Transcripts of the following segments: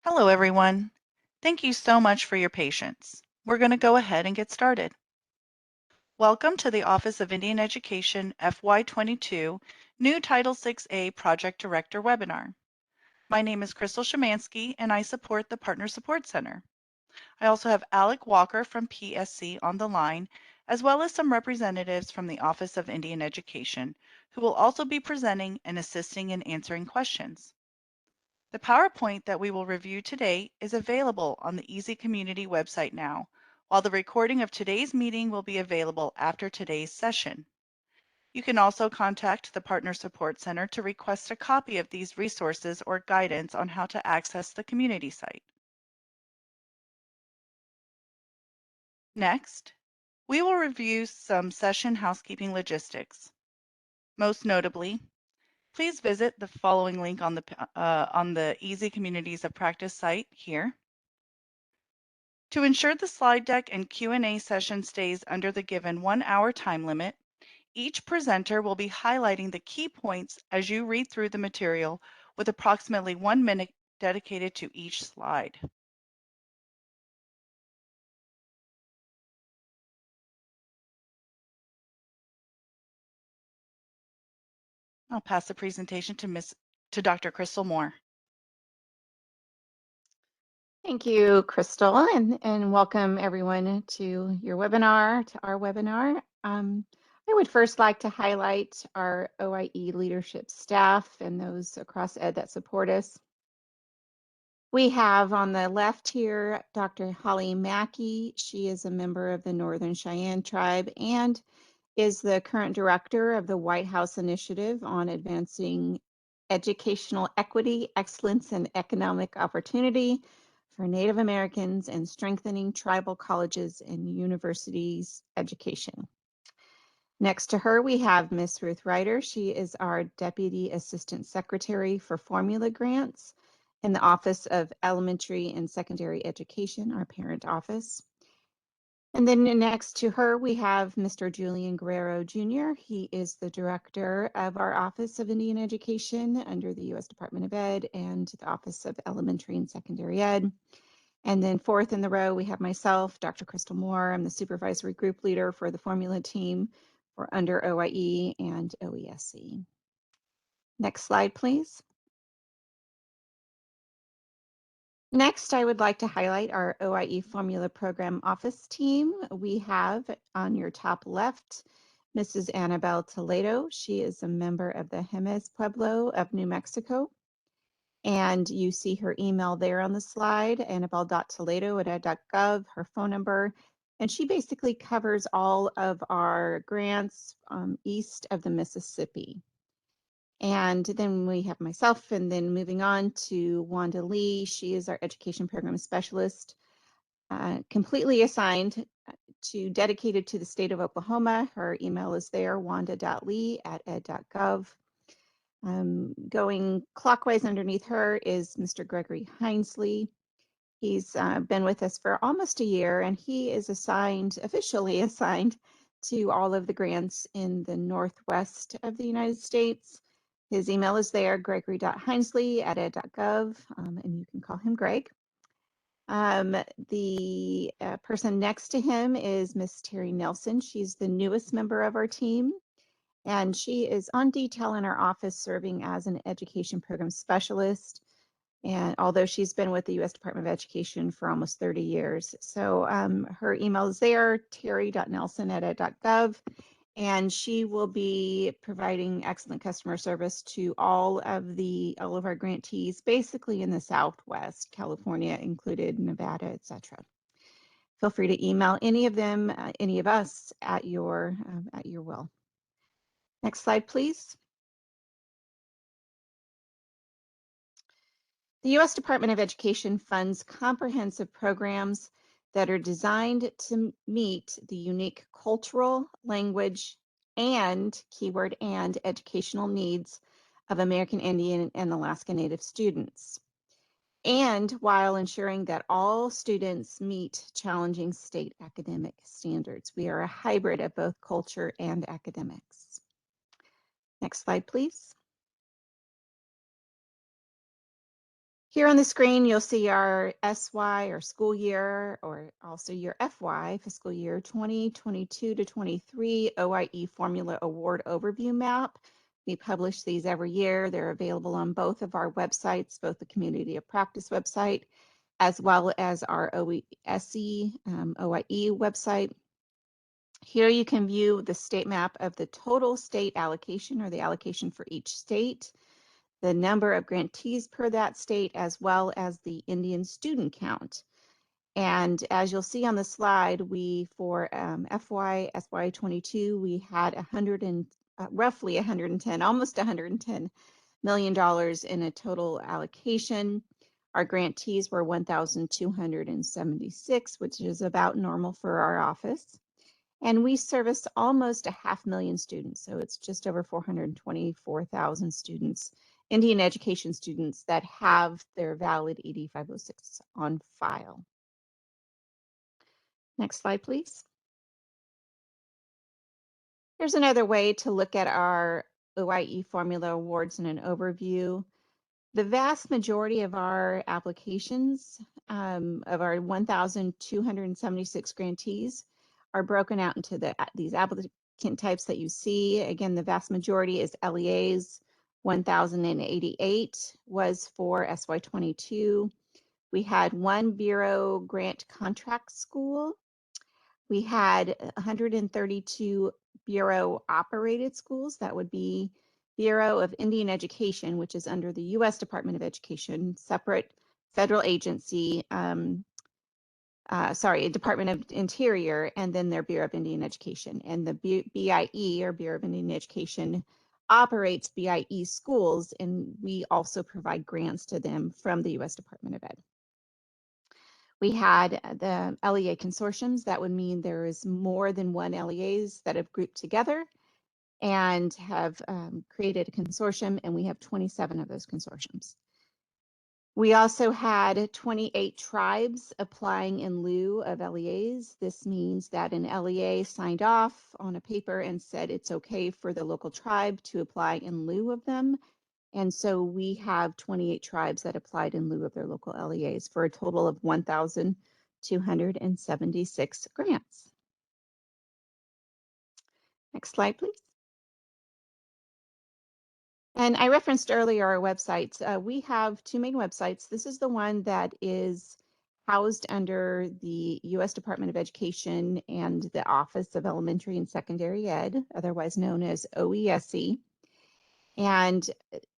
Hello, everyone. Thank you so much for your patience. We're going to go ahead and get started. Welcome to the Office of Indian Education FY22 New Title VI-A Project Director webinar. My name is Crystal Shemansky, and I support the Partner Support Center. I also have Alec Walker from PSC on the line, as well as some representatives from the Office of Indian Education, who will also be presenting and assisting in answering questions. The PowerPoint that we will review today is available on the EASIE community website now, while the recording of today's meeting will be available after today's session. You can also contact the Partner Support Center to request a copy of these resources or guidance on how to access the community site. Next, we will review some session housekeeping logistics. Most notably, please visit the following link on the EASIE Communities of Practice site here. To ensure the slide deck and Q&A session stays under the given 1-hour time limit, each presenter will be highlighting the key points as you read through the material, with approximately 1 minute dedicated to each slide. I'll pass the presentation to Dr. Crystal Moore. Thank you, Crystal, and welcome everyone to our webinar. I would first like to highlight our OIE leadership staff and those across Ed that support us. We have on the left here, Dr. Holly Mackey. She is a member of the Northern Cheyenne Tribe and is the current director of the White House Initiative on Advancing Educational Equity, Excellence, and Economic Opportunity for Native Americans and Strengthening Tribal Colleges and Universities Education. Next to her, we have Miss Ruth Ryder. She is our Deputy Assistant Secretary for Formula Grants in the Office of Elementary and Secondary Education, our parent office. And then next to her, we have Mr. Julian Guerrero Jr. He is the director of our Office of Indian Education under the U.S. Department of Ed and the Office of Elementary and Secondary Ed. And then fourth in the row, we have myself, Dr. Crystal Moore. I'm the supervisory group leader for the formula team for under OIE and OESC. Next slide, please. Next, I would like to highlight our OIE Formula Program Office team. We have on your top left, Mrs. Annabelle Toledo. She is a member of the Jemez Pueblo of New Mexico. And you see her email there on the slide, annabelle.toledo@ed.gov, her phone number. And she basically covers all of our grants east of the Mississippi. And then we have myself, and then moving on to Wanda Lee. She is our education program specialist, completely assigned dedicated to the state of Oklahoma. Her email is there, wanda.lee@ed.gov. Going clockwise underneath her is Mr. Gregory Hinesley. He's been with us for almost a year, and he is officially assigned to all of the grants in the Northwest of the United States. His email is there, gregory.hinesley@ed.gov, and you can call him Greg. The person next to him is Miss Terry Nelson. She's the newest member of our team, and she is on detail in our office serving as an education program specialist. And although she's been with the U.S. Department of Education for almost 30 years. So her email is there, terry.nelson@ed.gov. And she will be providing excellent customer service to all of our grantees, basically in the Southwest, California included, Nevada, etc. Feel free to email any of them, any of us at your will. Next slide, please. The U.S. Department of Education funds comprehensive programs that are designed to meet the unique cultural, language, and keyword and educational needs of American Indian and Alaska Native students, and while ensuring that all students meet challenging state academic standards. We are a hybrid of both culture and academics. Next slide, please. Here on the screen, you'll see our SY or school year, or also your FY, fiscal year 2022 to 23 OIE Formula Award Overview Map. We publish these every year. They're available on both of our websites, both the Community of Practice website, as well as our EASIE OIE website. Here you can view the state map of the total state allocation, or the allocation for each state, the number of grantees per that state, as well as the Indian student count. And as you'll see on the slide, we, for FY22, we had roughly 110, almost $110 million in a total allocation. Our grantees were 1,276, which is about normal for our office. And we service almost 500,000 students, so it's just over 424,000 students, Indian education students, that have their valid ED 506 on file. Next slide, please. Here's another way to look at our OIE formula awards in an overview. The vast majority of our applications, of our 1,276 grantees, are broken out into these applicant types that you see. Again, the vast majority is LEAs. 1,088 was for SY22. We had one Bureau grant contract school. We had 132 Bureau operated schools. That would be Bureau of Indian Education, which is under the U.S. Department of Education, separate federal agency, Department of Interior, and then their Bureau of Indian Education. And the BIE, or Bureau of Indian Education, operates BIE schools, and we also provide grants to them from the U.S. Department of Ed. We had the LEA consortiums. That would mean there is more than one LEAs that have grouped together and have created a consortium, and we have 27 of those consortiums. We also had 28 tribes applying in lieu of LEAs. This means that an LEA signed off on a paper and said it's okay for the local tribe to apply in lieu of them. And so we have 28 tribes that applied in lieu of their local LEAs for a total of 1,276 grants. Next slide, please. And I referenced earlier our websites. We have two main websites. This is the one that is housed under the U.S. Department of Education and the Office of Elementary and Secondary Ed, otherwise known as OESE. And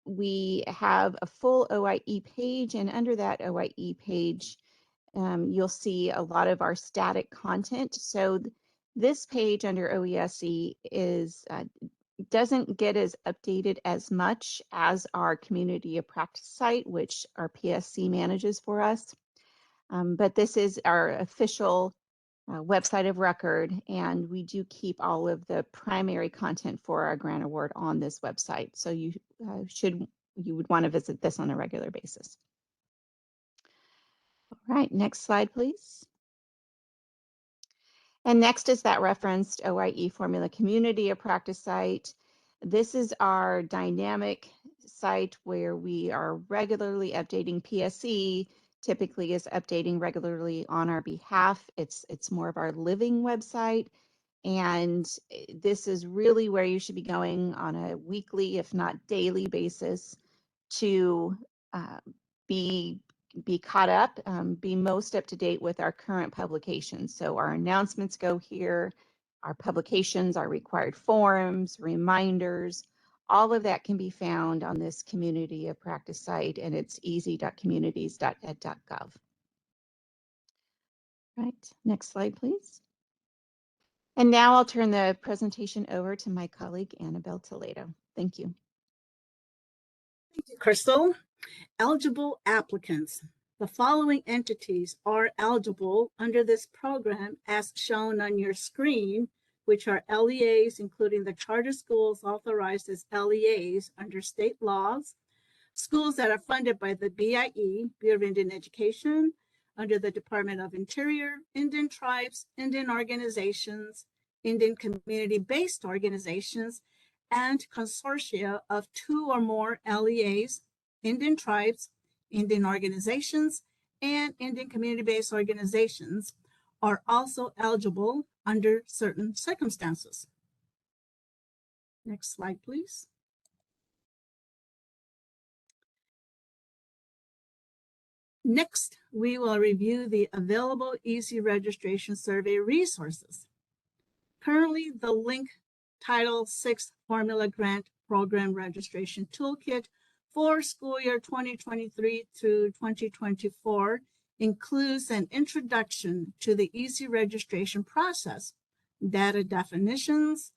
we have a full OIE page, and under that OIE page, you'll see a lot of our static content. So this page under OESE doesn't get as updated as much as our Community of Practice site, which our PSC manages for us. But this is our official website of record, and we do keep all of the primary content for our grant award on this website. So you would want to visit this on a regular basis. All right, next slide, please. And next is that referenced OIE Formula Community of Practice site. This is our dynamic site where we are regularly updating. PSC typically is updating regularly on our behalf. It's more of our living website. And this is really where you should be going on a weekly, if not daily basis, to be caught up, be most up to date with our current publications. So our announcements go here, our publications, our required forms, reminders, all of that can be found on this Community of Practice site, and it's easi.communities.ed.gov. Right, next slide, please. And now I'll turn the presentation over to my colleague, Annabelle Toledo. Thank you. Thank you, Crystal. Eligible applicants. The following entities are eligible under this program as shown on your screen, which are LEAs, including the charter schools authorized as LEAs under state laws, schools that are funded by the BIE, Bureau of Indian Education, under the Department of Interior, Indian tribes, Indian organizations, Indian community-based organizations, and consortia of 2 or more LEAs, Indian tribes, Indian organizations, and Indian community-based organizations are also eligible under certain circumstances. Next slide, please. Next, we will review the available EASIE registration survey resources. Currently, the link Title VI Formula Grant Program Registration Toolkit for school year 2023 through 2024 includes an introduction to the EASIE registration process, data definitions,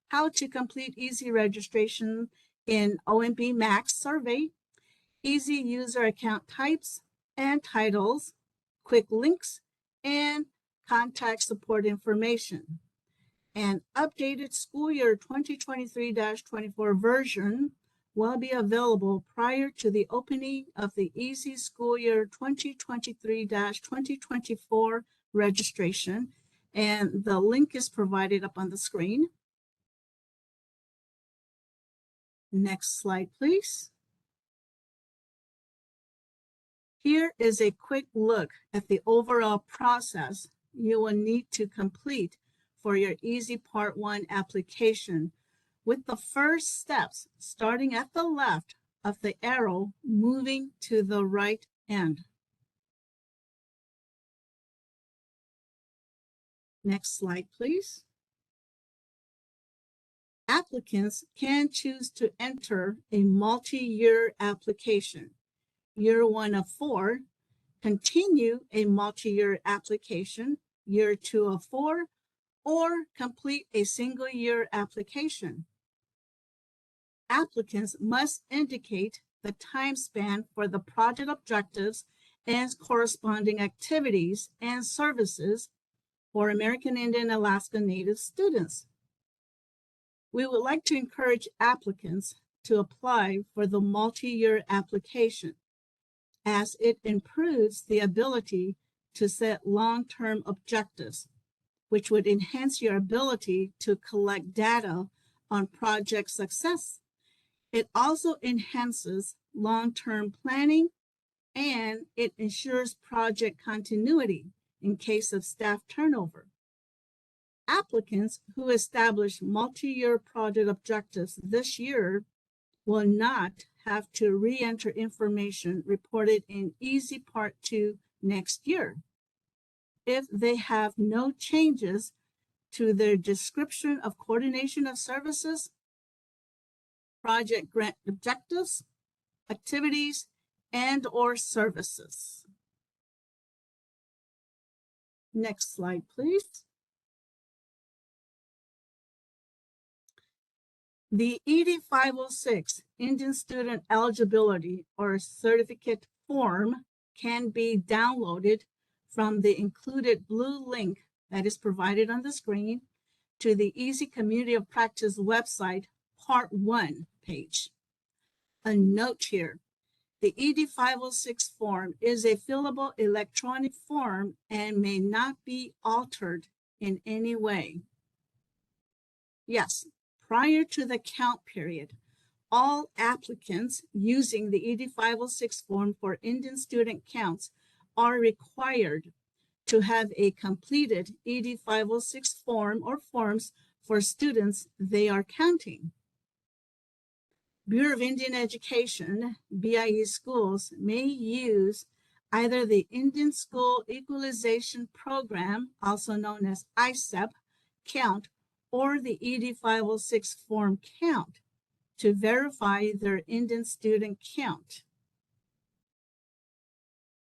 how to complete EASIE registration in OMB Max survey, EASIE user account types and titles, quick links, and contact support information. An updated school year 2023-24 version will be available prior to the opening of the EASIE school year 2023-2024 registration, and the link is provided up on the screen. Next slide, please. Here is a quick look at the overall process you will need to complete for your EASIE Part 1 application, with the first steps starting at the left of the arrow moving to the right end. Next slide, please. Applicants can choose to enter a multi-year application. Year 1 of 4, continue a multi-year application, year 2 of 4, or complete a single-year application. Applicants must indicate the time span for the project objectives and corresponding activities and services for American Indian Alaska Native students. We would like to encourage applicants to apply for the multi-year application, as it improves the ability to set long-term objectives, which would enhance your ability to collect data on project success. It also enhances long-term planning, and it ensures project continuity in case of staff turnover. Applicants who establish multi-year project objectives this year will not have to re-enter information reported in EASIE Part 2 next year if they have no changes to their description of coordination of services, project grant objectives, activities, and/or services. Next slide, please. The ED 506 Indian Student Eligibility or Certificate form can be downloaded from the included blue link that is provided on the screen to the EASIE Community of Practice website Part 1 page. A note here, the ED 506 form is a fillable electronic form and may not be altered in any way. Yes, prior to the count period, all applicants using the ED 506 form for Indian student counts are required to have a completed ED 506 form or forms for students they are counting. Bureau of Indian Education, BIE schools may use either the Indian School Equalization Program, also known as ISEP, count, or the ED 506 form count to verify their Indian student count.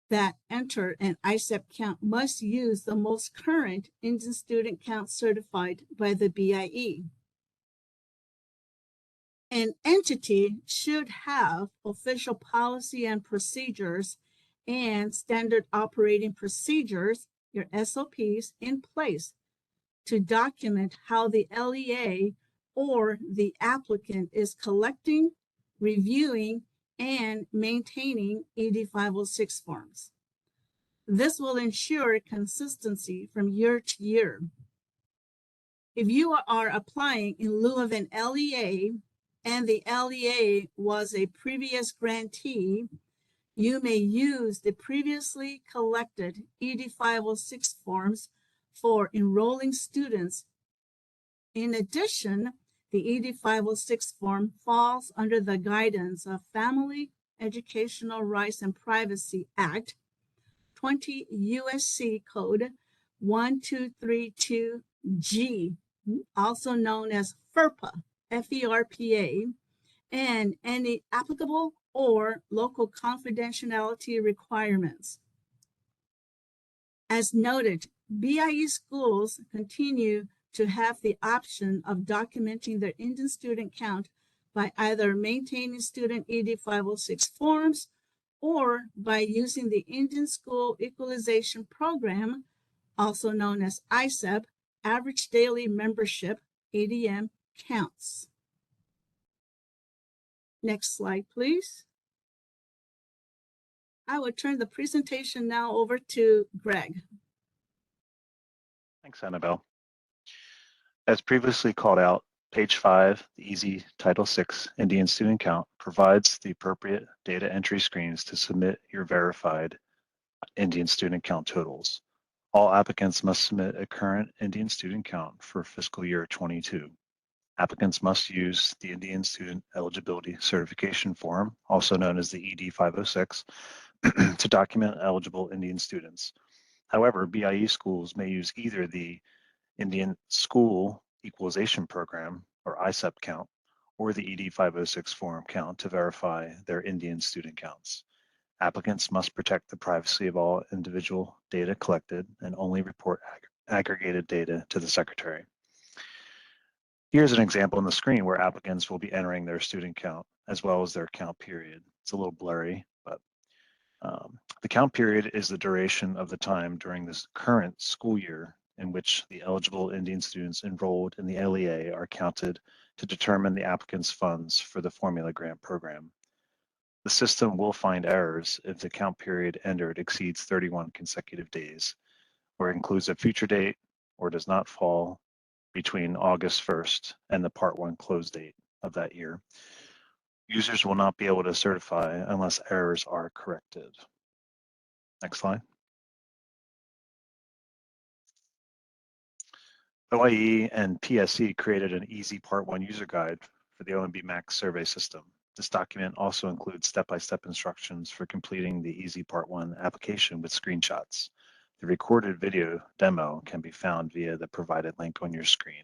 That enter an ISEP count must use the most current Indian student count certified by the BIE. An entity should have official policy and procedures and standard operating procedures, your SOPs, in place to document how the LEA or the applicant is collecting, reviewing, and maintaining ED 506 forms. This will ensure consistency from year to year. If you are applying in lieu of an LEA and the LEA was a previous grantee, You may use the previously collected ED 506 forms for enrolling students. In addition, the ED 506 form falls under the guidance of Family Educational Rights and Privacy Act, 20 USC Code 1232G, also known as FERPA, F-E-R-P-A, and any applicable or local confidentiality requirements. As noted, BIE schools continue to have the option of documenting their Indian student count by either maintaining student ED 506 forms or by using the Indian School Equalization Program, also known as ISEP, Average Daily Membership, ADM, counts. Next slide, please. I will turn the presentation now over to Greg. Thanks, Annabelle. As previously called out, page 5, the EASIE Title VI Indian Student Count provides the appropriate data entry screens to submit your verified Indian student count totals. All applicants must submit a current Indian student count for fiscal year 22. Applicants must use the Indian Student Eligibility Certification Form, also known as the ED 506, to document eligible Indian students. However, BIE schools may use either the Indian School Equalization Program, or ISEP count, or the ED 506 form count to verify their Indian student counts. Applicants must protect the privacy of all individual data collected and only report aggregated data to the Secretary. Here's an example on the screen where applicants will be entering their student count as well as their count period. It's a little blurry, but the count period is the duration of the time during this current school year in which the eligible Indian students enrolled in the LEA are counted to determine the applicant's funds for the formula grant program. The system will find errors if the count period entered exceeds 31 consecutive days, or includes a future date, or does not fall between August 1st and the Part 1 close date of that year. Users will not be able to certify unless errors are corrected. Next slide. OIE and PSE created an EASIE Part 1 user guide for the OMB Max survey system. This document also includes step-by-step instructions for completing the EASIE Part 1 application with screenshots. The recorded video demo can be found via the provided link on your screen.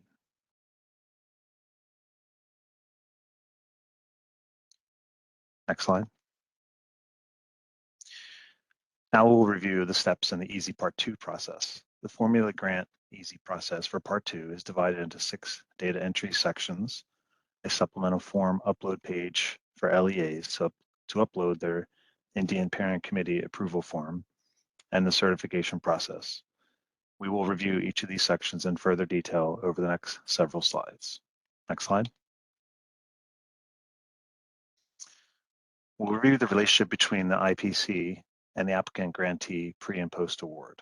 Next slide. Now we'll review the steps in the EASIE Part 2 process. The formula grant EASIE process for Part 2 is divided into 6 data entry sections, a supplemental form upload page for LEAs to upload their Indian Parent Committee approval form, and the certification process. We will review each of these sections in further detail over the next several slides. Next slide. We'll review the relationship between the IPC and the applicant grantee pre and post award.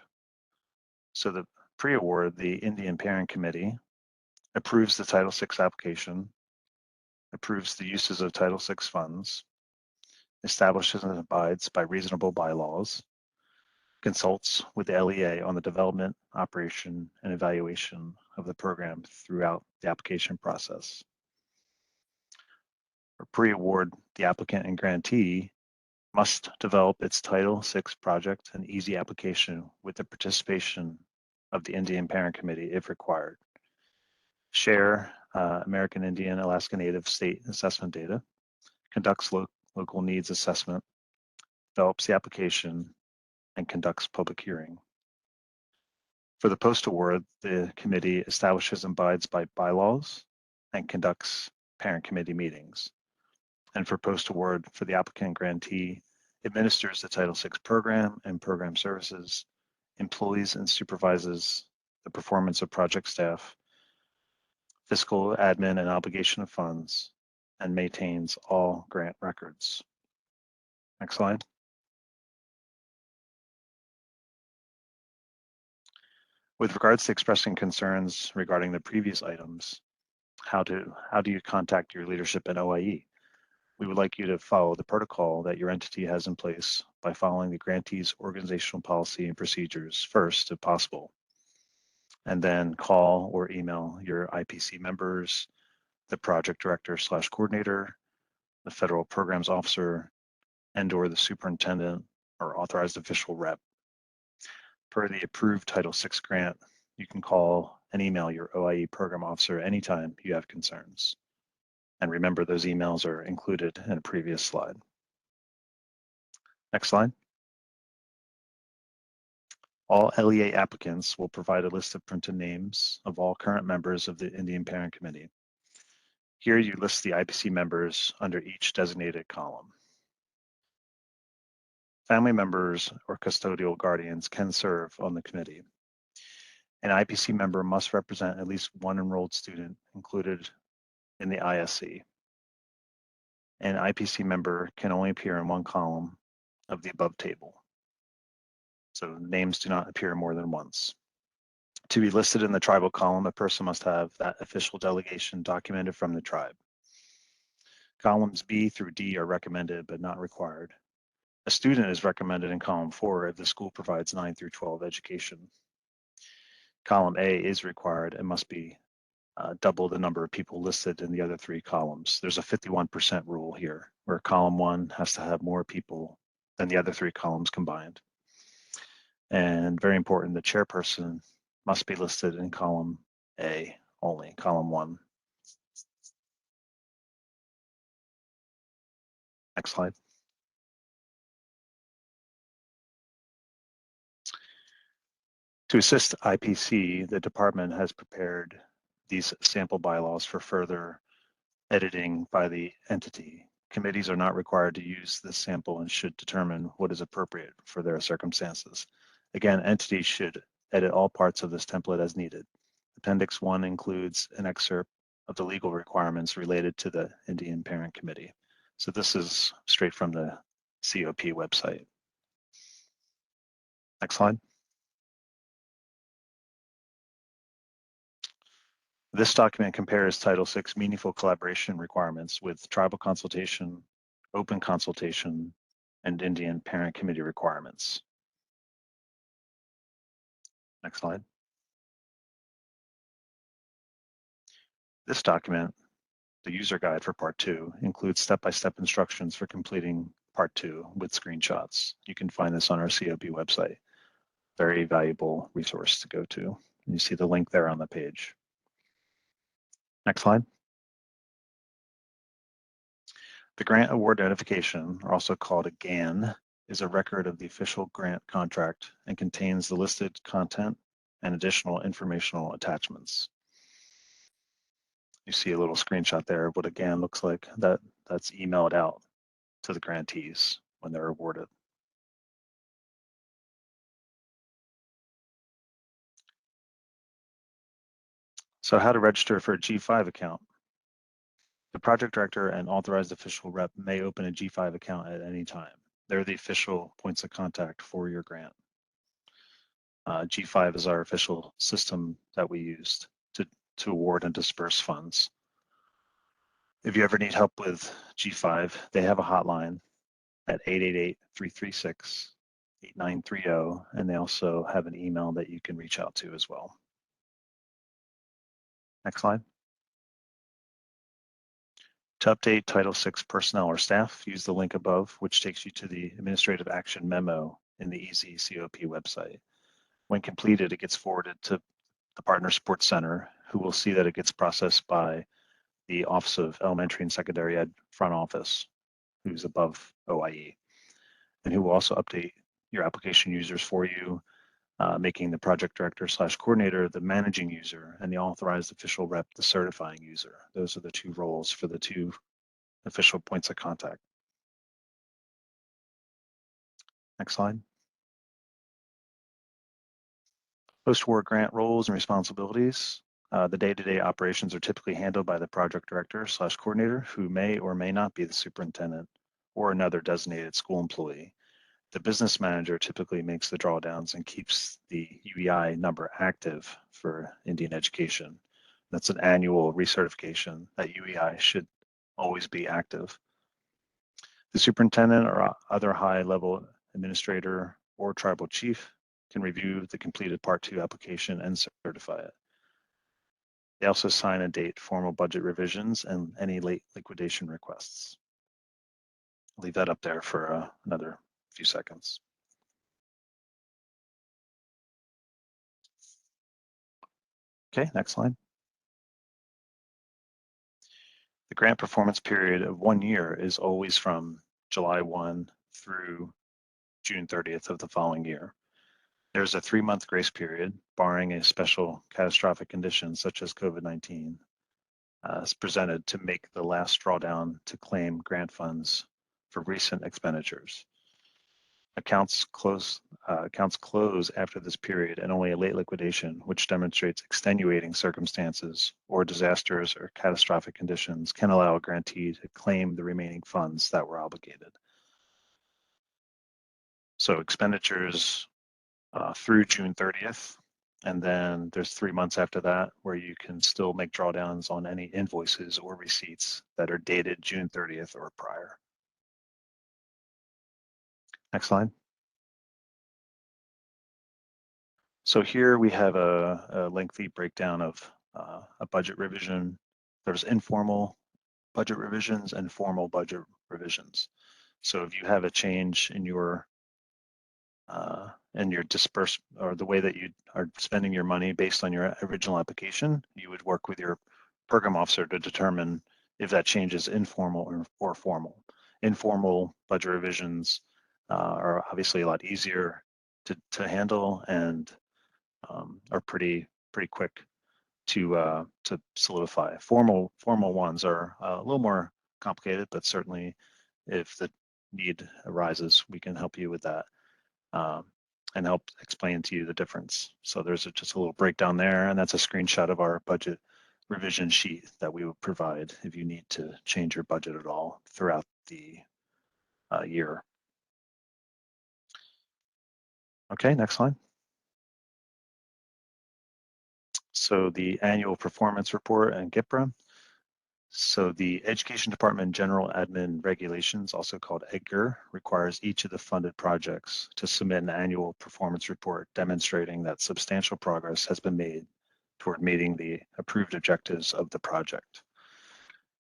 So the pre-award, the Indian Parent Committee approves the Title VI application, approves the uses of Title VI funds, establishes and abides by reasonable bylaws, consults with the LEA on the development, operation, and evaluation of the program throughout the application process. For pre-award, the applicant and grantee must develop its Title VI project and EASIE application with the participation of the Indian Parent Committee if required. Share American Indian Alaska Native state assessment data, conducts local needs assessment, develops the application, and conducts public hearing. For the post-award, the committee establishes and abides by bylaws and conducts parent committee meetings. And for post-award, for the applicant grantee, administers the Title VI program and program services, employs and supervises the performance of project staff, fiscal, admin, and obligation of funds, and maintains all grant records. Next slide. With regards to expressing concerns regarding the previous items, how do you contact your leadership in OIE? We would like you to follow the protocol that your entity has in place by following the grantee's organizational policy and procedures first, if possible, and then call or email your IPC members, the project director/coordinator, the federal programs officer, and/or the superintendent or authorized official rep. Per the approved Title VI grant, you can call and email your OIE program officer anytime you have concerns. And remember, those emails are included in a previous slide. Next slide. All LEA applicants will provide a list of printed names of all current members of the Indian Parent Committee. Here you list the IPC members under each designated column. Family members or custodial guardians can serve on the committee. An IPC member must represent at least one enrolled student included in the ISC. An IPC member can only appear in one column of the above table. So names do not appear more than once. To be listed in the tribal column, a person must have that official delegation documented from the tribe. Columns B through D are recommended but not required. A student is recommended in column 4 if the school provides 9 through 12 education. Column A is required and must be double the number of people listed in the other 3 columns. There's a 51% rule here, where column 1 has to have more people than the other 3 columns combined. And very important, the chairperson must be listed in column A only, column 1. Next slide. To assist IPC, the department has prepared these sample bylaws for further editing by the entity. Committees are not required to use this sample and should determine what is appropriate for their circumstances. Again, entities should edit all parts of this template as needed. Appendix 1 includes an excerpt of the legal requirements related to the Indian Parent Committee. So this is straight from the COP website. Next slide. This document compares Title VI meaningful collaboration requirements with tribal consultation, open consultation, and Indian Parent Committee requirements. Next slide. This document, the user guide for Part 2, includes step-by-step instructions for completing Part 2 with screenshots. You can find this on our COP website. Very valuable resource to go to. You see the link there on the page. Next slide. The grant award notification, or also called a GAN, is a record of the official grant contract and contains the listed content and additional informational attachments. You see a little screenshot there of what a GAN looks like. That's emailed out to the grantees when they're awarded. So how to register for a G5 account. The project director and authorized official rep may open a G5 account at any time. They're the official points of contact for your grant. G5 is our official system that we used to award and disperse funds. If you ever need help with G5, they have a hotline at 888-336-8930, and they also have an email that you can reach out to as well. Next slide. To update Title VI personnel or staff, use the link above, which takes you to the administrative action memo in the EASIE COP website. When completed, it gets forwarded to the Partner Support Center, who will see that it gets processed by the Office of Elementary and Secondary Ed front office, who's above OIE, and who will also update your application users for you, making the project director/coordinator the managing user and the authorized official rep the certifying user. Those are the 2 roles for the 2 official points of contact. Next slide. Post-award grant roles and responsibilities. The day-to-day operations are typically handled by the project director/coordinator, who may or may not be the superintendent or another designated school employee. The business manager typically makes the drawdowns and keeps the UEI number active for Indian education. That's an annual recertification that UEI should always be active. The superintendent or other high-level administrator or tribal chief can review the completed Part 2 application and certify it. They also sign and date formal budget revisions and any late liquidation requests. I'll leave that up there for another few seconds. Okay, next slide. The grant performance period of 1 year is always from July 1 through June 30th of the following year. There's a 3-month grace period, barring a special catastrophic condition such as COVID-19, is presented to make the last drawdown to claim grant funds for recent expenditures. Accounts close after this period, and only a late liquidation, which demonstrates extenuating circumstances or disasters or catastrophic conditions, can allow a grantee to claim the remaining funds that were obligated. So expenditures through June 30th, and then there's 3 months after that where you can still make drawdowns on any invoices or receipts that are dated June 30th or prior. Next slide. So here we have a lengthy breakdown of a budget revision. There's informal budget revisions and formal budget revisions. So if you have a change in your disperse or the way that you are spending your money based on your original application, you would work with your program officer to determine if that change is informal or formal. Informal budget revisions are obviously a lot easier to handle and are pretty quick to solidify. Formal ones are a little more complicated, but certainly if the need arises, we can help you with that and help explain to you the difference. So there's just a little breakdown there, and that's a screenshot of our budget revision sheet that we would provide if you need to change your budget at all throughout the year. Okay, next slide. So the annual performance report and GIPRA. So the Education Department General Admin Regulations, also called EDGAR, requires each of the funded projects to submit an annual performance report demonstrating that substantial progress has been made toward meeting the approved objectives of the project.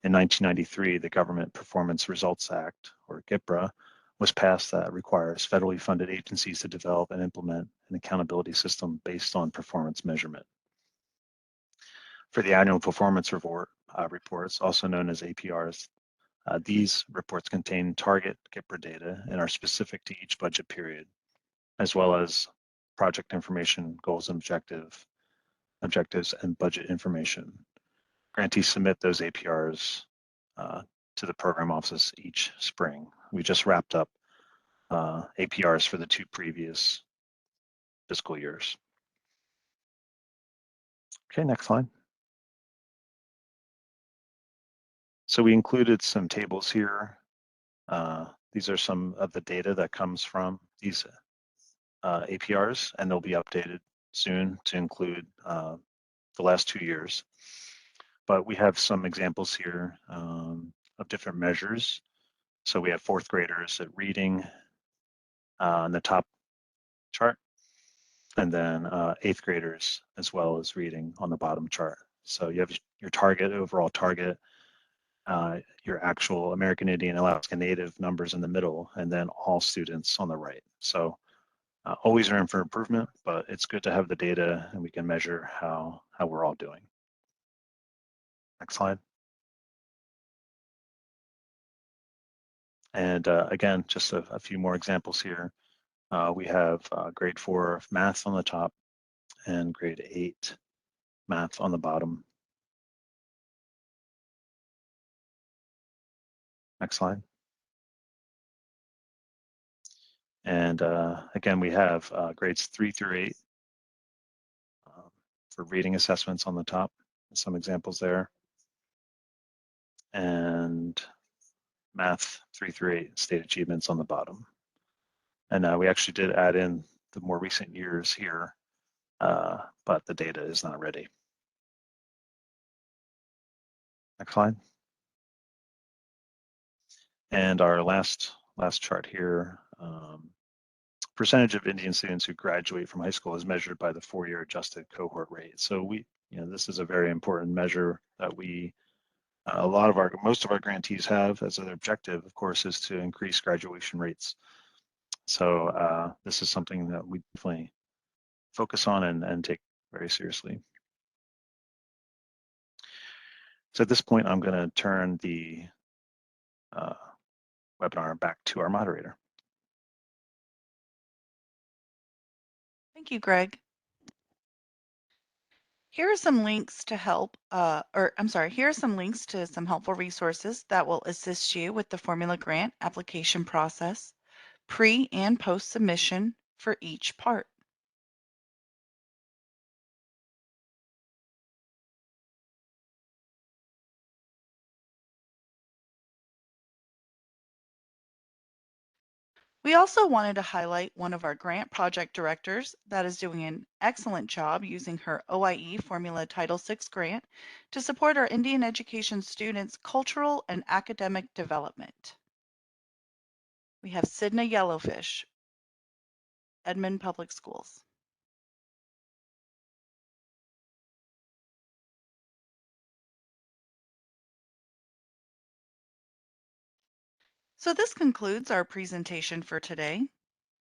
In 1993, the Government Performance Results Act, or GIPRA, was passed that requires federally funded agencies to develop and implement an accountability system based on performance measurement. For the annual performance reports, also known as APRs, these reports contain target GIPRA data and are specific to each budget period, as well as project information, goals and objectives, and budget information. Grantees submit those APRs to the program office each spring. We just wrapped up APRs for the 2 previous fiscal years. Okay, next slide. So we included some tables here. These are some of the data that comes from these APRs, and they'll be updated soon to include the last 2 years. But we have some examples here of different measures. So we have 4th graders at reading on the top chart, and then 8th graders as well as reading on the bottom chart. So you have your target, overall target, your actual American Indian, Alaska Native numbers in the middle, and then all students on the right. So always room for improvement, but it's good to have the data and we can measure how we're all doing. Next slide. And again, just a few more examples here. We have grade 4 math on the top and grade 8 math on the bottom. Next slide. And again, we have grades 3 through 8 for reading assessments on the top, some examples there. And math 3 through 8 state achievements on the bottom. And we actually did add in the more recent years here, but the data is not ready. Next slide. And our last chart here, percentage of Indian students who graduate from high school is measured by the 4-year adjusted cohort rate. So this is a very important measure that most of our grantees have as an objective, of course, is to increase graduation rates. So this is something that we definitely focus on and take very seriously. So at this point, I'm going to turn the webinar back to our moderator. Thank you, Greg. Here are some links to here are some links to some helpful resources that will assist you with the formula grant application process, pre and post submission for each part. We also wanted to highlight one of our grant project directors that is doing an excellent job using her OIE Formula Title VI grant to support our Indian education students' cultural and academic development. We have Sidna Yellowfish, Edmond Public Schools. So this concludes our presentation for today.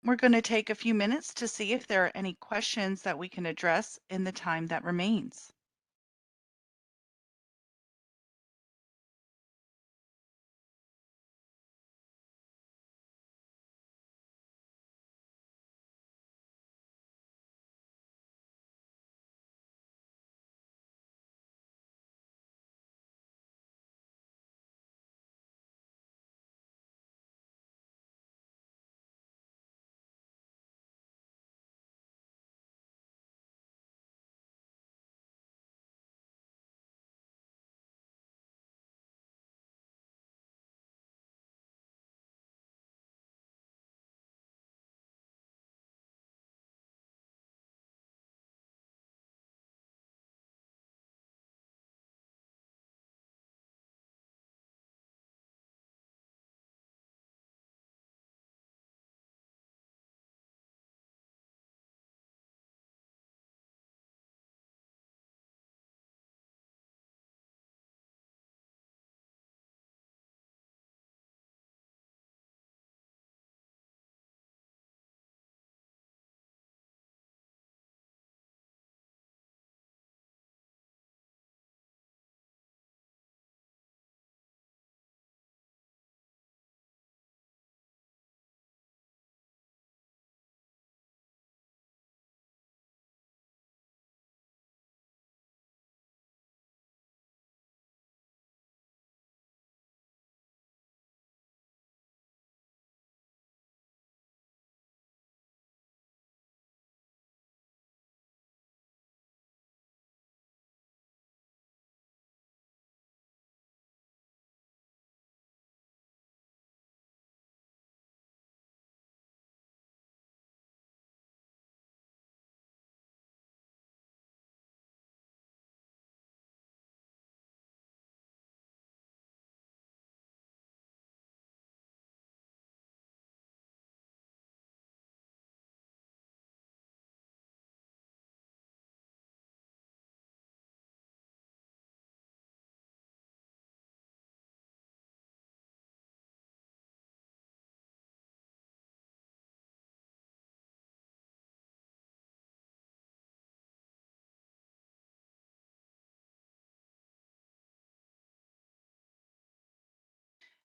We're going to take a few minutes to see if there are any questions that we can address in the time that remains.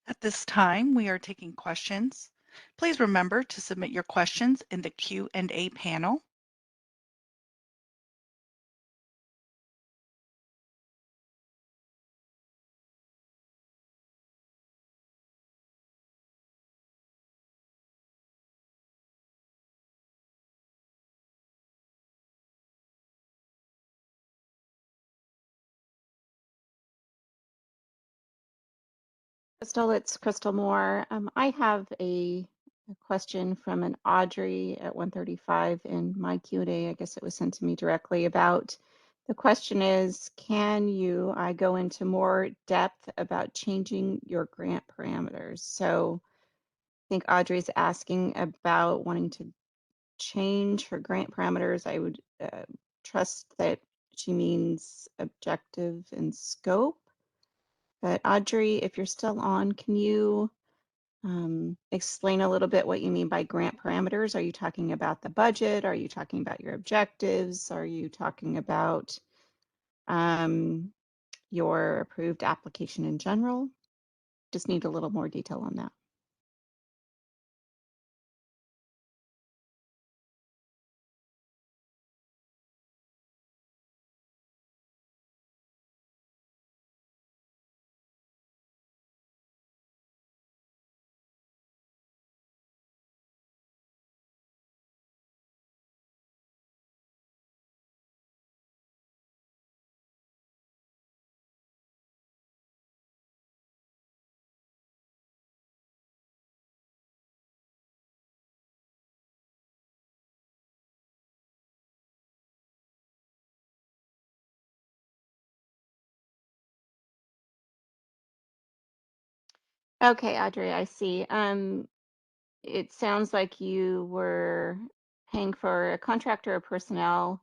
At this time, we are taking questions. Please remember to submit your questions in the Q&A panel. Crystal, it's Crystal Moore. I have a question from an Audrey at 1:35 in my Q&A. I guess it was sent to me directly about The question is, can I go into more depth about changing your grant parameters? So I think Audrey's asking about wanting to change her grant parameters. I would trust that she means objective and scope. But Audrey, if you're still on, can you explain a little bit what you mean by grant parameters? Are you talking about the budget? Are you talking about your objectives? Are you talking about your approved application in general? Just need a little more detail on that. Okay, Audrey, I see. It sounds like you were paying for a contractor or personnel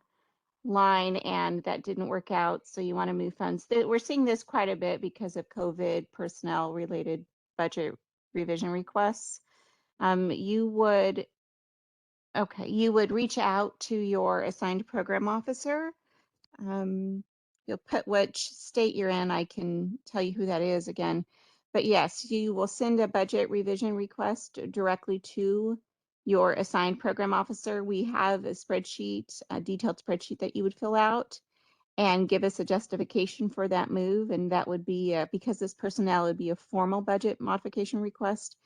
line and that didn't work out, so you want to move funds. We're seeing this quite a bit because of COVID personnel related budget revision requests. You would reach out to your assigned program officer. You'll put which state you're in. I can tell you who that is again. But yes, you will send a budget revision request directly to your assigned program officer. We have a spreadsheet, a detailed spreadsheet that you would fill out and give us a justification for that move. And that would be, because this personnel would be a formal budget modification request,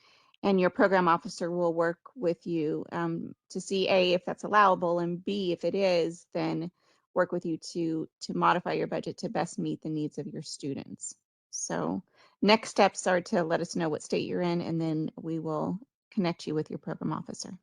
and your program officer will work with you to see A, if that's allowable, and B, if it is, then work with you to modify your budget to best meet the needs of your students. So next steps are to let us know what state you're in, and then we will connect you with your program officer.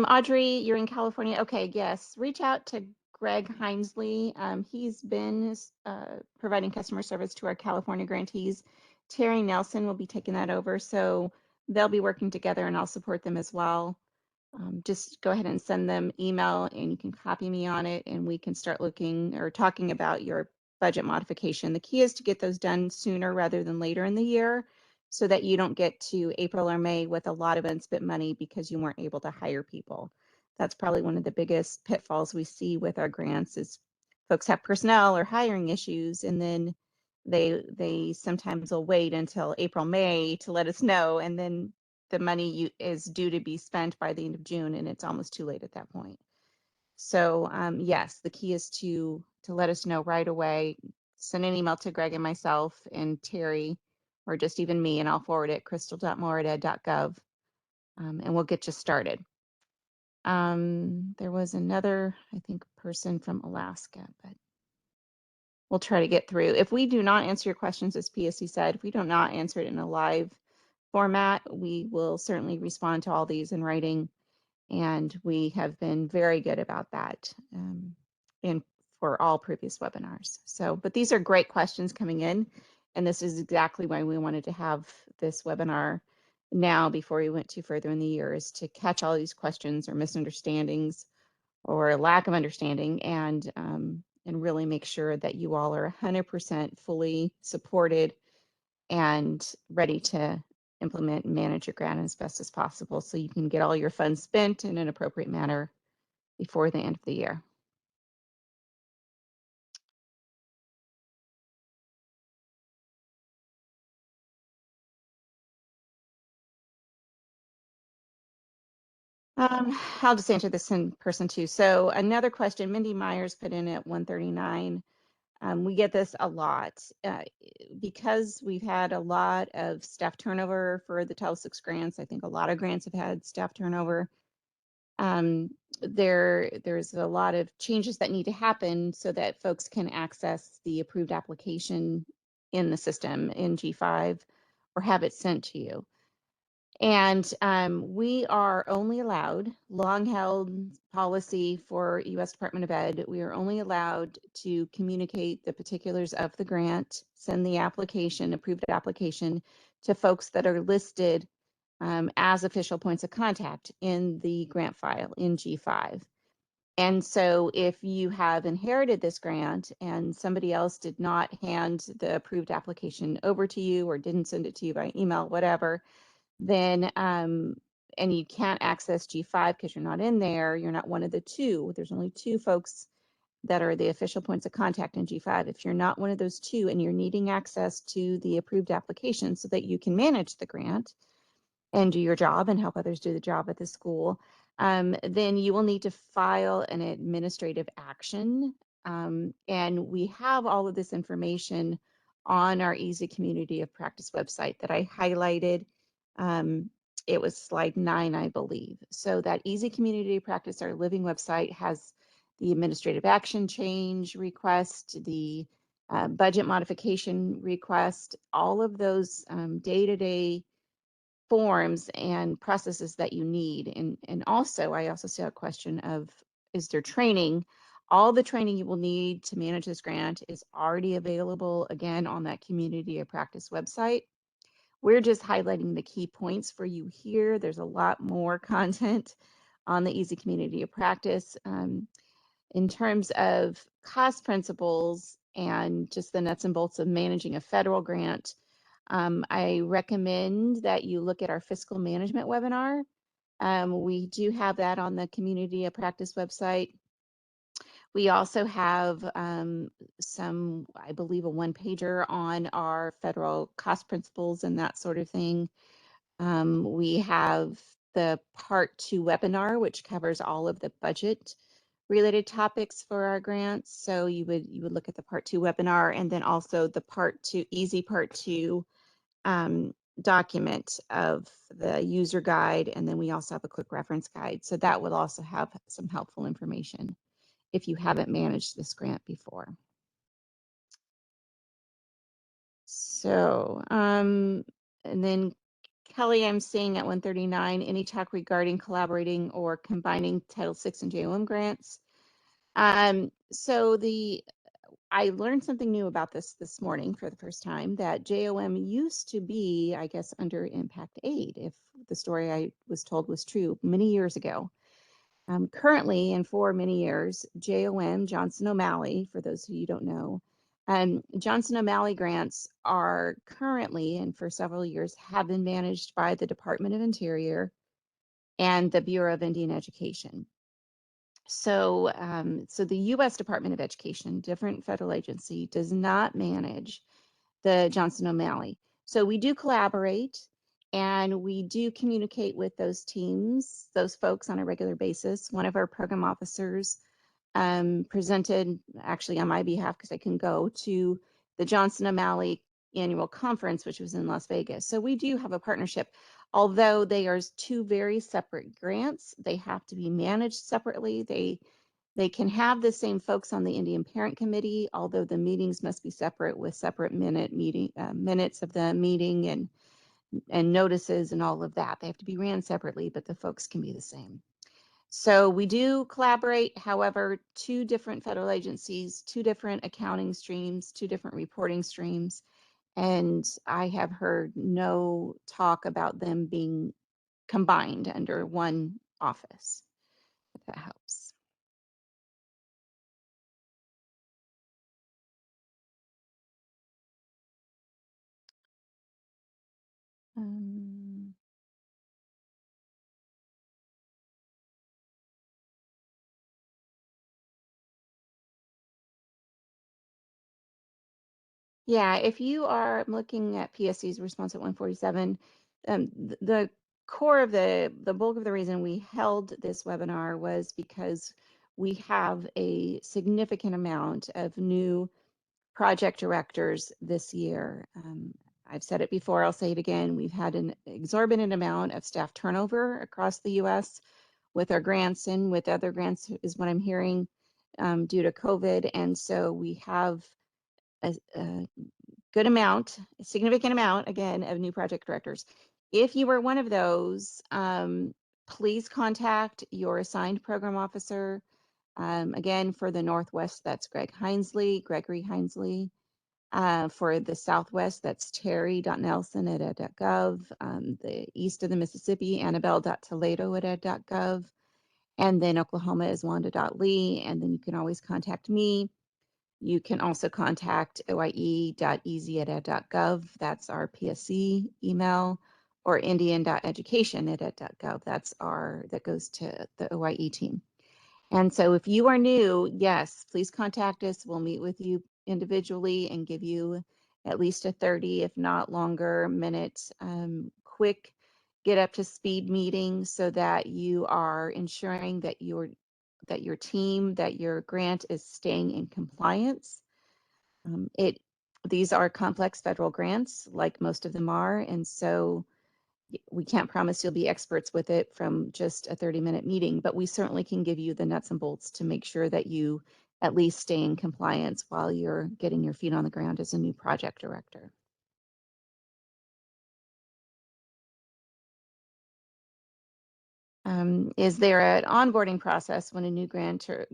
Audrey, you're in California. Okay, yes. Reach out to Greg Hinesley. He's been providing customer service to our California grantees. Terry Nelson will be taking that over. So they'll be working together and I'll support them as well. Just go ahead and send them email and you can copy me on it and we can start looking or talking about your budget modification. The key is to get those done sooner rather than later in the year so that you don't get to April or May with a lot of unspent money because you weren't able to hire people. That's probably one of the biggest pitfalls we see with our grants is folks have personnel or hiring issues and then they sometimes will wait until April, May to let us know, and then the money is due to be spent by the end of June and it's almost too late at that point. So yes, the key is to let us know right away. Send an email to Greg and myself and Terry, or just even me, and I'll forward it, crystal.moore@ed.gov, and we'll get you started. There was another, I think, person from Alaska, but we'll try to get through. If we do not answer your questions, as PSC said, if we do not answer it in a live format, we will certainly respond to all these in writing. And we have been very good about that for all previous webinars. So, but these are great questions coming in. And this is exactly why we wanted to have this webinar now before we went too further in the year, is to catch all these questions or misunderstandings or lack of understanding and really make sure that you all are 100% fully supported and ready to implement and manage your grant as best as possible so you can get all your funds spent in an appropriate manner before the end of the year. I'll just answer this in person too. So another question, Mindy Myers put in at 139. We get this a lot because we've had a lot of staff turnover for the Title VI grants. I think a lot of grants have had staff turnover. There's a lot of changes that need to happen so that folks can access the approved application in the system in G5 or have it sent to you. And we are only allowed, long held policy for US Department of Ed, we are only allowed to communicate the particulars of the grant, send the application, approved application, to folks that are listed as official points of contact in the grant file in G5. And so if you have inherited this grant and somebody else did not hand the approved application over to you or didn't send it to you by email, whatever, then and you can't access G5 because you're not in there, you're not one of the two. There's only two folks that are the official points of contact in G5. If you're not one of those two and you're needing access to the approved application so that you can manage the grant and do your job and help others do the job at the school, then you will need to file an administrative action. And we have all of this information on our EASIE Community of Practice website that I highlighted. It was slide 9, I believe. So that EASIE Community of Practice, our living website, has the administrative action change request, the budget modification request, all of those day-to-day forms and processes that you need. And also, I also see a question of, is there training? All the training you will need to manage this grant is already available, again, on that Community of Practice website. We're just highlighting the key points for you here. There's a lot more content on the EASIE Community of Practice. In terms of cost principles and just the nuts and bolts of managing a federal grant, I recommend that you look at our fiscal management webinar. We do have that on the Community of Practice website. We also have some, I believe, a one-pager on our federal cost principles and that sort of thing. We have the Part 2 webinar, which covers all of the budget related topics for our grants. So you would look at the Part 2 webinar and then also the Part 2, EASIE Part 2 document of the user guide. And then we also have a quick reference guide. So that will also have some helpful information if you haven't managed this grant before. So, and then Kelly, I'm seeing at 139, any talk regarding collaborating or combining Title VI and JOM grants. So I learned something new about this morning for the first time, that JOM used to be, I guess, under Impact Aid, if the story I was told was true, many years ago. Currently, and for many years, JOM, Johnson O'Malley, for those of you who don't know, Johnson O'Malley grants are currently, and for several years, have been managed by the Department of Interior and the Bureau of Indian Education. So, so the U.S. Department of Education, different federal agency, does not manage the Johnson O'Malley. So we do collaborate and we do communicate with those teams, those folks on a regular basis. One of our program officers presented, actually on my behalf, because I can go to the Johnson O'Malley annual conference, which was in Las Vegas. So we do have a partnership. Although they are two very separate grants, they have to be managed separately. They can have the same folks on the Indian Parent Committee, although the meetings must be separate with separate minutes of the meeting and notices and all of that. They have to be ran separately, but the folks can be the same. So we do collaborate. However, two different federal agencies, two different accounting streams, two different reporting streams. And I have heard no talk about them being combined under one office, if that helps. Yeah, if you are looking at PSC's response at 147, the core of the bulk of the reason we held this webinar was because we have a significant amount of new project directors this year. I've said it before, I'll say it again. We've had an exorbitant amount of staff turnover across the US with our grants and with other grants, is what I'm hearing, due to COVID. And so we have a good amount, a significant amount, again, of new project directors. If you are one of those, please contact your assigned program officer. Again, for the Northwest, that's Gregory Hinesley. For the Southwest, that's terry.nelson@ed.gov. The east of the Mississippi, annabelle.toledo@ed.gov. And then Oklahoma is wanda.lee. And then you can always contact me. You can also contact oie.easie@ed.gov. That's our PSC email, or indian.education@ed.gov. That goes to the OIE team. And so if you are new, yes, please contact us. We'll meet with you individually and give you at least a 30, if not longer, minute quick get up to speed meeting so that you are ensuring that your team, that your grant is staying in compliance. These are complex federal grants, like most of them are, and so we can't promise you'll be experts with it from just a 30-minute meeting, but we certainly can give you the nuts and bolts to make sure that you at least stay in compliance while you're getting your feet on the ground as a new project director. Is there an onboarding process when a new director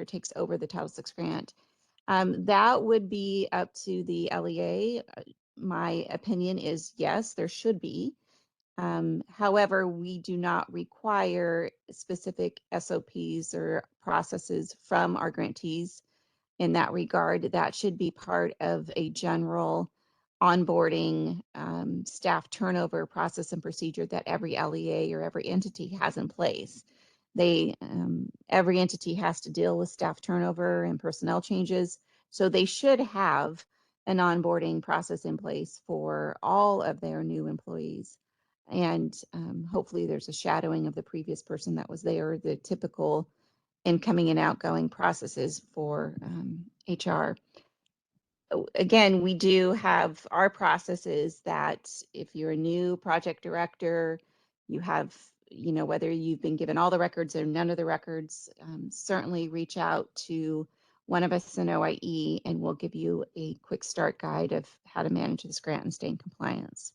takes over the Title VI grant? That would be up to the LEA. My opinion is yes, there should be. However, we do not require specific SOPs or processes from our grantees in that regard. That should be part of a general onboarding staff turnover process and procedure that every LEA or every entity has in place. Every entity has to deal with staff turnover and personnel changes, so they should have an onboarding process in place for all of their new employees. And hopefully there's a shadowing of the previous person that was there, the typical incoming and outgoing processes for HR. Again, we do have our processes that if you're a new project director, you have, whether you've been given all the records or none of the records, certainly reach out to one of us in OIE and we'll give you a quick start guide of how to manage this grant and stay in compliance.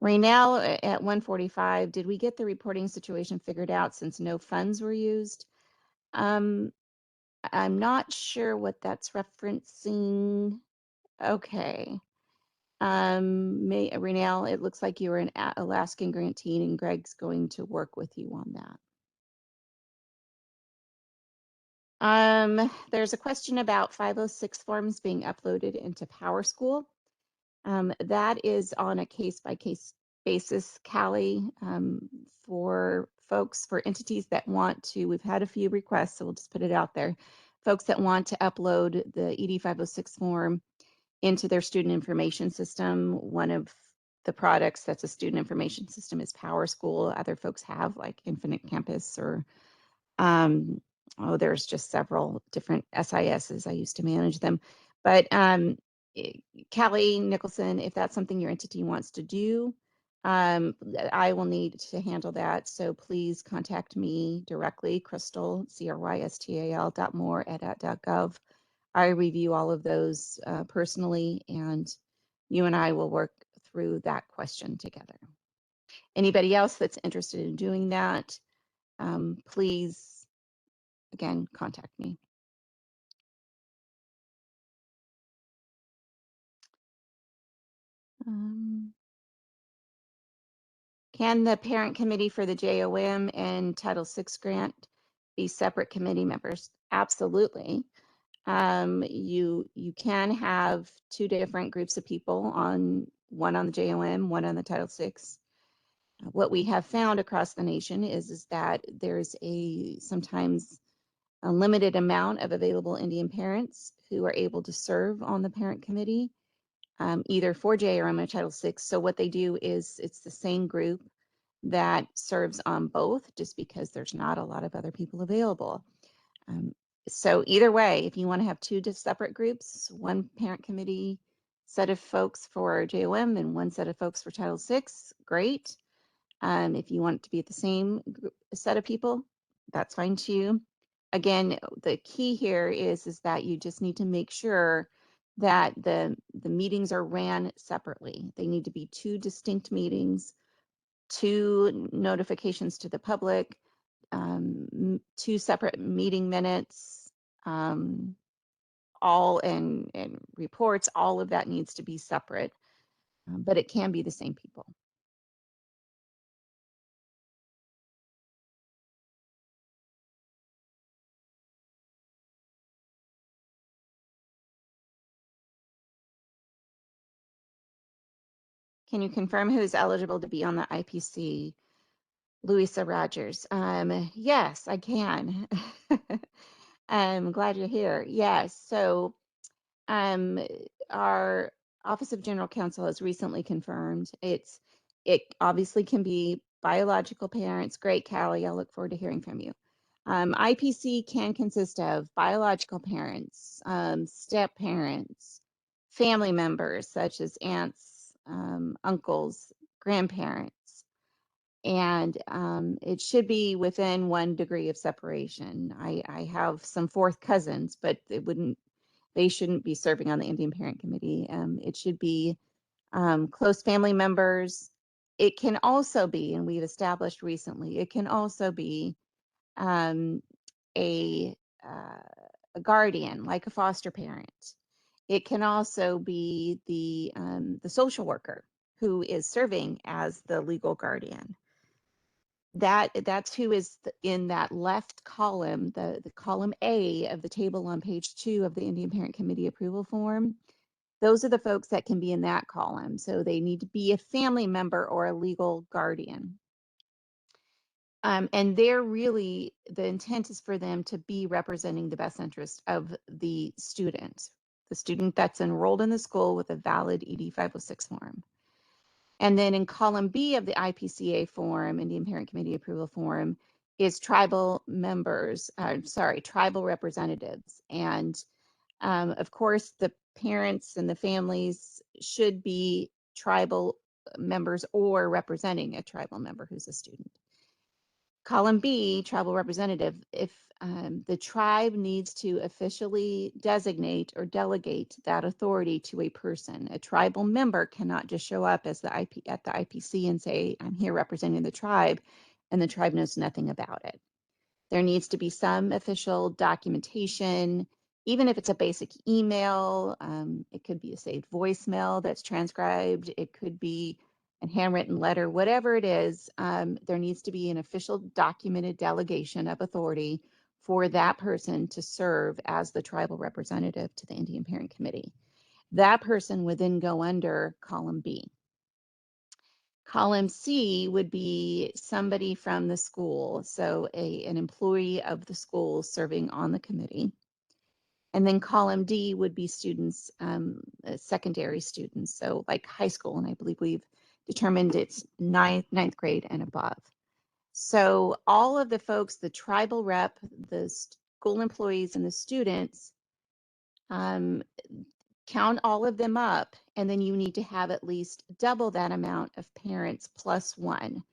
Raynell at 145, did we get the reporting situation figured out since no funds were used? I'm not sure what that's referencing. Okay. Raynell, it looks like you were an Alaskan grantee and Greg's going to work with you on that. There's a question about 506 forms being uploaded into PowerSchool. That is on a case-by-case basis, Callie, for entities that want to. We've had a few requests, so we'll just put it out there. Folks that want to upload the ED 506 form into their student information system. One of the products that's a student information system is PowerSchool. Other folks have like Infinite Campus or there's just several different SISs. I used to manage them. But Callie Nicholson, if that's something your entity wants to do, I will need to handle that. So please contact me directly, Crystal, crystal.moore@ed.gov. I review all of those personally, and you and I will work through that question together. Anybody else that's interested in doing that, please, again, contact me. Can the parent committee for the JOM and Title VI grant be separate committee members? Absolutely. You can have two different groups of people, one on the JOM, one on the Title VI. What we have found across the nation is that there's sometimes a limited amount of available Indian parents who are able to serve on the parent committee, either for JRM or Title VI. So what they do is it's the same group that serves on both, just because there's not a lot of other people available. So either way, if you want to have two separate groups, one parent committee set of folks for JOM and one set of folks for Title VI, great. If you want it to be the same set of people, that's fine too. Again, the key here is that you just need to make sure that the meetings are ran separately. They need to be two distinct meetings, two notifications to the public, two separate meeting minutes, all and reports. All of that needs to be separate, but it can be the same people. Can you confirm who's eligible to be on the IPC? Louisa Rogers. Yes, I can. I'm glad you're here. Yes, so our Office of General Counsel has recently confirmed it obviously can be biological parents. Great, Callie. I look forward to hearing from you. IPC can consist of biological parents, step parents, family members such as aunts, uncles, grandparents, and it should be within 1 degree of separation. I have some fourth cousins, but they shouldn't be serving on the Indian Parent Committee. It should be close family members. It can also be, and we've established recently, it can also be um, a guardian, like a foster parent. It can also be the social worker who is serving as the legal guardian. That's who is in that left column, the column A of the table on page 2 of the Indian Parent Committee approval form. Those are the folks that can be in that column. So they need to be a family member or a legal guardian. And they're really, the intent is for them to be representing the best interest of the student that's enrolled in the school with a valid ED 506 form. And then in column B of the IPCA form, Indian Parent Committee approval form, is tribal members, tribal representatives. And of course, the parents and the families should be tribal members or representing a tribal member who's a student. Column B, tribal representative, if the tribe needs to officially designate or delegate that authority to a person. A tribal member cannot just show up as at the IPC and say, I'm here representing the tribe, and the tribe knows nothing about it. There needs to be some official documentation, even if it's a basic email. It could be a saved voicemail that's transcribed. It could be a handwritten letter, whatever it is. There needs to be an official documented delegation of authority for that person to serve as the tribal representative to the Indian Parent Committee. That person would then go under column B. Column C would be somebody from the school, so an employee of the school serving on the committee. And then column D would be students, secondary students, so like high school, and I believe we've determined it's ninth grade and above. So all of the folks, the tribal rep, the school employees, and the students, count all of them up, and then you need to have at least double that amount of parents plus 1.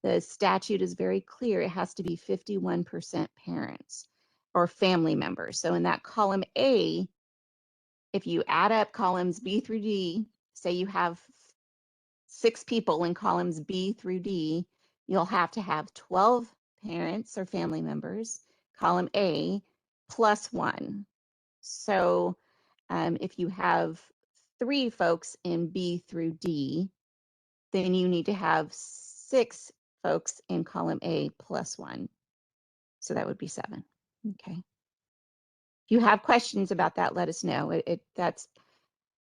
The statute is very clear. It has to be 51% parents or family members. So in that column A, if you add up columns B through D, say you have 6 people in columns B through D, you'll have to have 12 parents or family members, column A, plus 1. So if you have 3 folks in B through D, then you need to have 6 folks in column A plus 1. So that would be 7. Okay. If you have questions about that, let us know. That's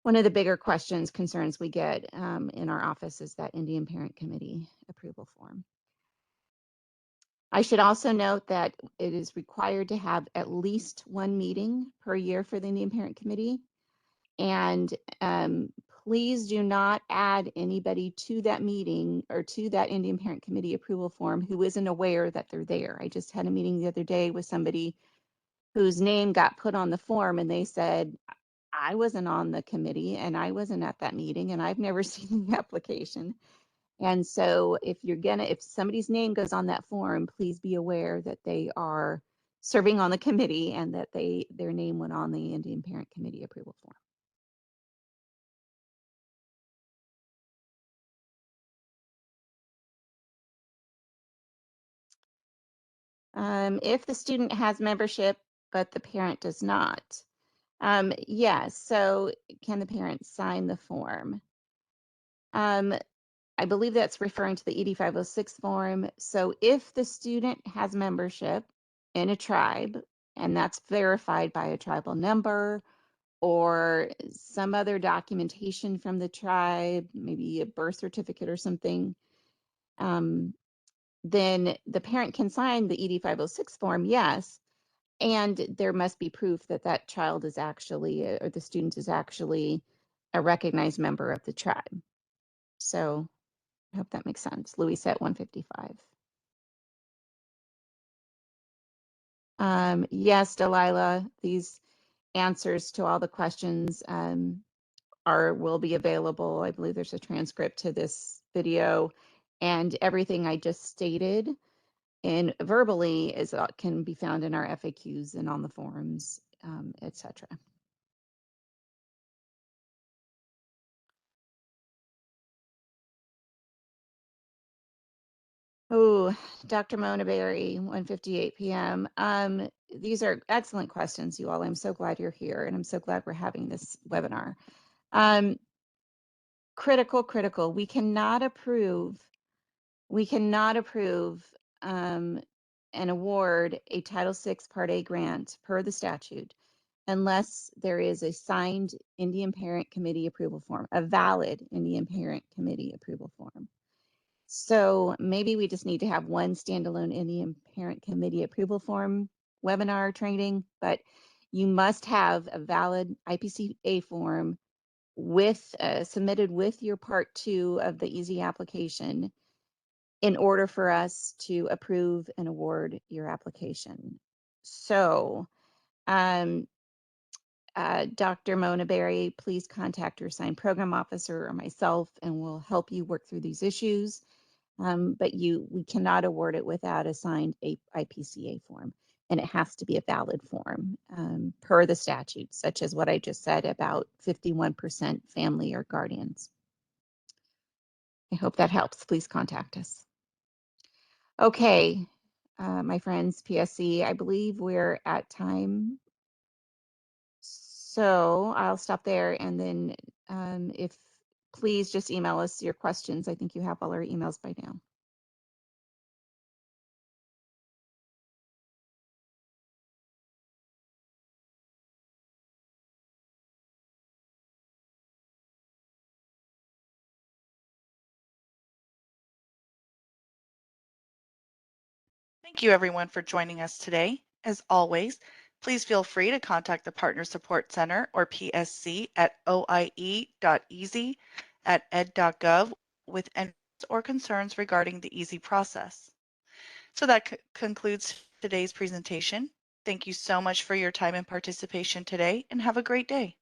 one of the bigger questions, concerns we get in our office is that Indian Parent Committee approval form. I should also note that it is required to have at least 1 meeting per year for the Indian Parent Committee. And please do not add anybody to that meeting or to that Indian Parent Committee approval form who isn't aware that they're there. I just had a meeting the other day with somebody whose name got put on the form and they said, I wasn't on the committee and I wasn't at that meeting and I've never seen the application. And so if somebody's name goes on that form, please be aware that they are serving on the committee and that their name went on the Indian Parent Committee approval form. If the student has membership, but the parent does not. Yes, so can the parent sign the form? I believe that's referring to the ED 506 form. So if the student has membership in a tribe, and that's verified by a tribal number or some other documentation from the tribe, maybe a birth certificate or something, then the parent can sign the ED 506 form, yes, and there must be proof that that child is actually, or the student is actually a recognized member of the tribe. So I hope that makes sense. Louis at 155. Yes, Delilah, these answers to all the questions will be available. I believe there's a transcript to this video, and everything I just stated and verbally can be found in our FAQs and on the forums, etc. Oh, Dr. Mona Berry, 1:58 p.m. These are excellent questions, you all. I'm so glad you're here, and I'm so glad we're having this webinar. Critical. We cannot approve and award a Title VI Part A grant per the statute unless there is a signed Indian Parent Committee approval form, a valid Indian Parent Committee approval form. So maybe we just need to have one standalone Indian Parent Committee approval form webinar training, but you must have a valid IPCA form submitted with your Part 2 of the EASIE application in order for us to approve and award your application. So, Dr. Mona Berry, please contact your assigned program officer or myself, and we'll help you work through these issues. But we cannot award it without a signed IPCA form, and it has to be a valid form per the statute, such as what I just said about 51% family or guardians. I hope that helps. Please contact us. Okay, my friends, PSC, I believe we're at time. So I'll stop there, and then if please just email us your questions. I think you have all our emails by now. Thank you everyone for joining us today. As always, please feel free to contact the Partner Support Center or PSC at oie.easie@ed.gov with any or concerns regarding the EASIE process. So that concludes today's presentation. Thank you so much for your time and participation today, and have a great day.